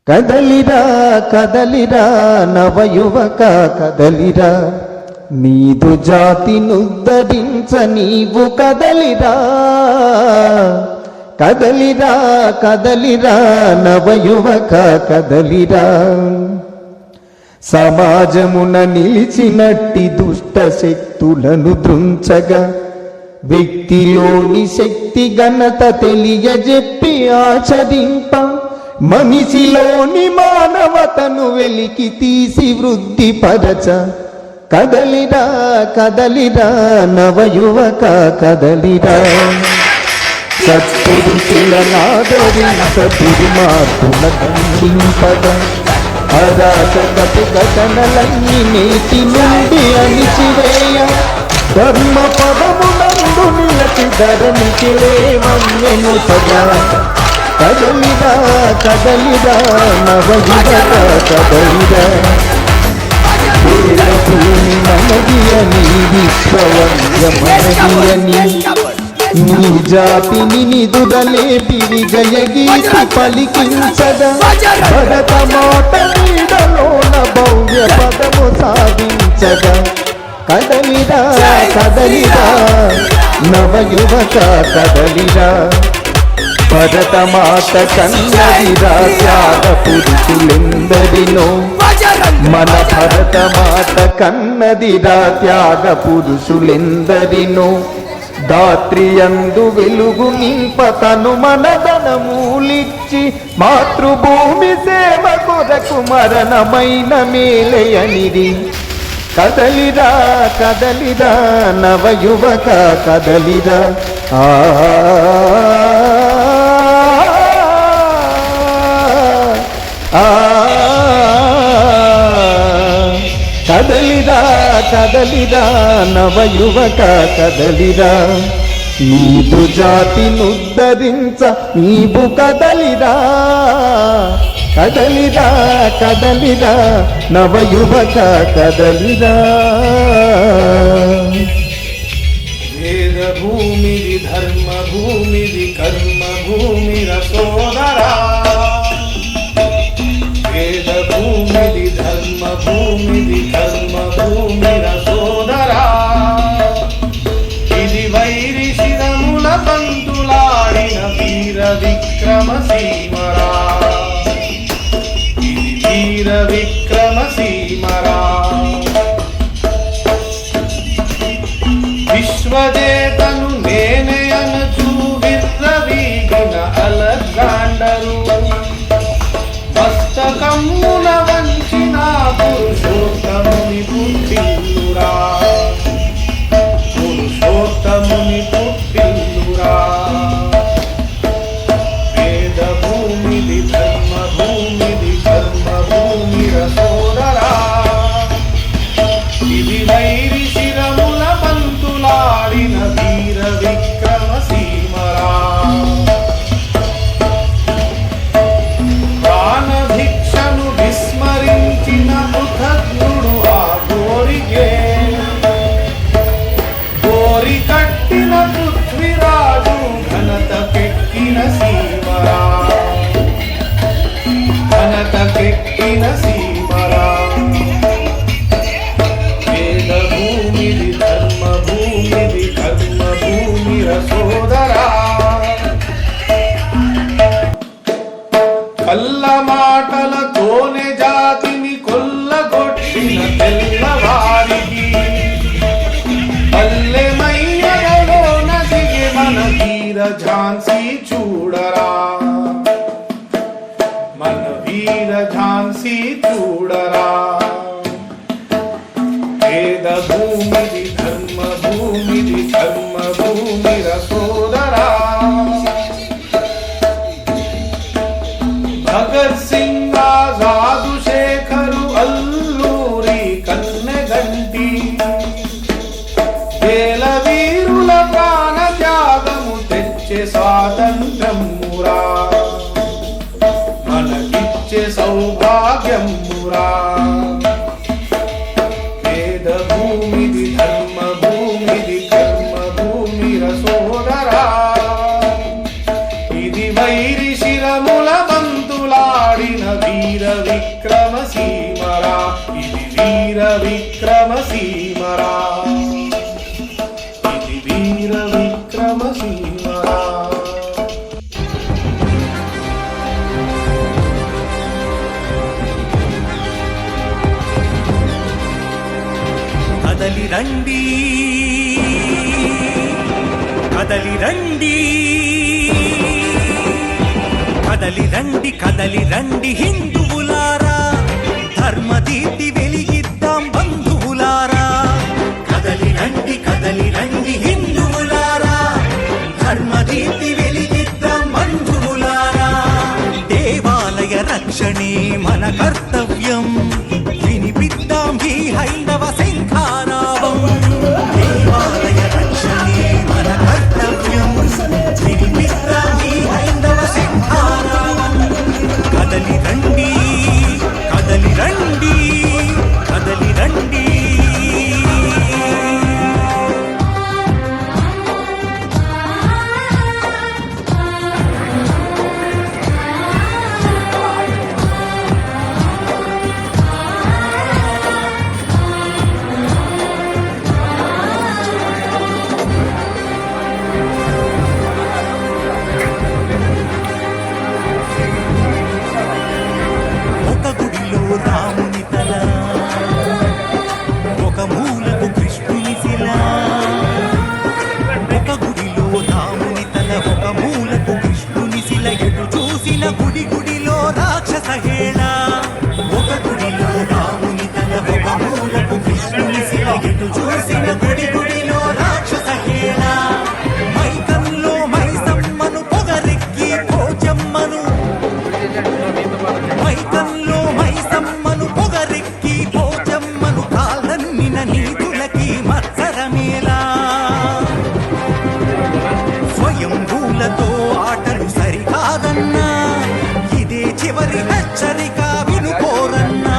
కదలిరా కదలిరా నవయువక కదలిరా, నీదు జాతినుద్ధరించ నీవు కదలిరా. కదలిరా కదలిరా నవయువక కదలిరా, సమాజమున నిలిచినట్టి దుష్ట శక్తులను దృంచగా వ్యక్తిలోని శక్తి ఘనత తెలియజెప్పి ఆచరింప, మనిషిలోని మానవతను వెలికి తీసి వృద్ధిపరచ. కదలిరా కదలిరా నవయువక కదలిరా, సత్పురుషులనాదరించ దుర్మార్గుల ఖండింపద, అరాచకపు ఘటనలన్నీ నేటి నుండి అణిచివేయ, ధర్మ పదమునందు నిలచి ధరణికి లేవన్నెను సదా. కదలిరా కదలిరా నవయువక కదలిరా, భూమి మనది అని విశ్వవంగ మనది అని, నీ జాతిని నిదురలేపి విజయగీతి పలికించగా, భరత మాత నీడలోన భవ్య పదము సాధించగా. కదలిరా కదలిరా నవయువక కదలిరా, భరత మాత కన్నదిరా త్యాగ పురుషులెందరినో, మన భరత మాత కన్నదిరా త్యాగ పురుషులెందరినో. దాత్రియందు వెలుగు నింపతను మనదనమూలిచ్చి, మాతృభూమి సేవ కొరకు మరణమైన మేలయనిది. కదలిరా కదలిరా నవయువక కదలిరా, కదలిరా కదలిరా నవయువక కదలిరా, నీదు జాతినుద్ధరించ నీవు కదలిరా. కదలిరా కదలిరా నవయువక కదలిరా. వేద భూమిది ధర్మ భూమిది కర్మ భూమిర సోదరా, వేద భూమిది ధర్మ భూమిది కర్మ భూమిర సోదరా, ఇది వైరి శిరముల పంతులాడిన వీర విక్రమ సీమరా, ఇది వీర విక్రమ సీమరా. విశ్వజేతను నేనే అనచు విర్రవీగిన అలెగ్జాండరు, మస్తకమ్మున వంచిన పురుషోత్తముని పుట్టిల్లురా, పురుషోత్తముని పుట్టిల్లురా. వేద భూమిది ధర్మ భూమిది కర్మ భూమిర సోదరా, ఇది వైరి శిరముల పంతులాడిన వీర విక్రమ సీమరా. ప్రాణభిక్షను విస్మరించిన కృతజ్ఞుడు ఆ గోరికే, గోరి కట్టిన పృథ్వీరాజు ఘనతకెక్కిన సీమరా, ఘనతకెక్కిన సీమరా. వేద భూమిది ధర్మ భూమిది కర్మ భూమిర సోదరా, కల్ల మాటలతోనే జాతిని కొల్లగొట్టిన తెల్లవారికి, పల్లెమయ్యలోన దిగి మన వీర ఝాన్సీ చూడరా, మన వీర ఝాన్సీ చూడరా. వేద భూమిది ధర్మ భూమిది కర్మ భూమిర సోదరా, భగత్ సింగ్ ఆజాదు శేఖరు అల్లూరి కన్నెగంటి, వేల వీరుల ప్రాణ త్యాగము తెచ్చే స్వాతంత్రమురా, మనకిచ్చే సౌభాగ్యమురా. వేద భూమిది ధర్మ భూమిది కర్మ భూమిర సోదరా, ఇది వైరి శిరముల బంతులాడిన విక్రమసీమరా ఇది వీర విక్రమసీమరా ఇది వీర విక్రమసీమరా కదలి రండి కదలి రండి కదలి రండి కదలి రండి హిందువులారా ధర్మదీప్తి వెలిగిద్దాం బంధువులారా కదలి రండి హిందువులారా ధర్మదీప్తి వెలిగిద్దాం బంధువులారా దేవాలయ రక్షణే మన కర్తవ్యం వినిపిద్దాం ఈ హైందవ శంఖారావం దేవాలయ రక్షణే మన కర్తవ్యం వినిపిద్దాం ఈ హైందవ శంఖారావం కదలి రండి కదలి రండి కదలి రండి ఒక గుడిలో రాముని తల ఒక మూలకు కృష్ణుని శిల ఒక గుడిలో రాముని తల ఒక మూలకు కృష్ణుని శిల ఎటు చూసిన గుడి గుడిలో రాక్షస హేళ ఒక గుడిలో రాముని తల ఒక మూలకు కృష్ణుని శిల ఎటు చూసిన గుడి గుడిలో రాక్షస హేళ మైకంలో మైసమ్మను పొగరెక్కి పోచమ్మను మైకంలో మైసమ్మను పొగరెక్కి పోచమ్మను కాలన్నిన నీతులకి మత్సరమేలా స్వయంభూలతో ఆటలు సరికాదన్నా ఇదే చివరి హెచ్చరిక వినుకోరన్నా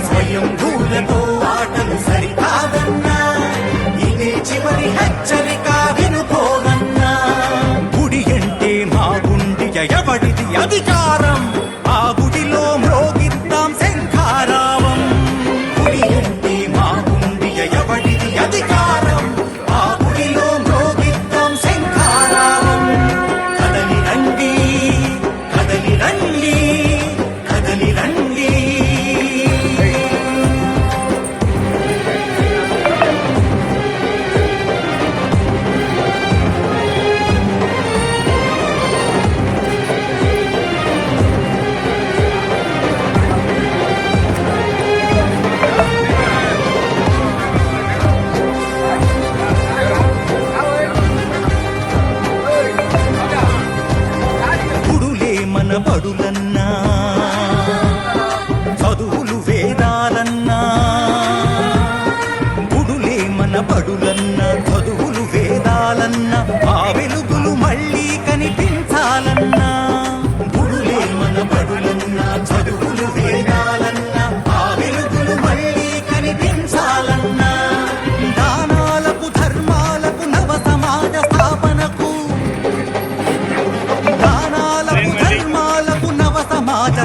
స్వయంభూలతో ఆటలు సరికాదన్నా ఇదే చివరి హెచ్చరిక వినుకోరన్నా గుడి అంటే మా గుండె ఎవడిది అధికారం ఆ గుడిలో మ్రోగిద్దాం శంఖారావం గుడి అంటే మా గుండె ఎవడిది అధికారం ఆ గుడిలో మ్రోగిద్దాం శంఖారావం కదలి రండి కదలి రండి కదలి రండి గుడులే మన బడులన్నా చదువులు వేదాలన్నా గుడులే మన బడులన్నా చదువులు వేదాలన్నా ఆ వెలుగులు మళ్ళీ కనిపించాలన్నా గుడులే మన బడులన్నా చదువులు వేదాలన్నా ఆ వెలుగులు మళ్ళీ కనిపించాలన్నా దానాలకు ధర్మాలకు నవ సమాజ స్థాపనకు దానాలకు ధర్మాలకు నవ సమాజ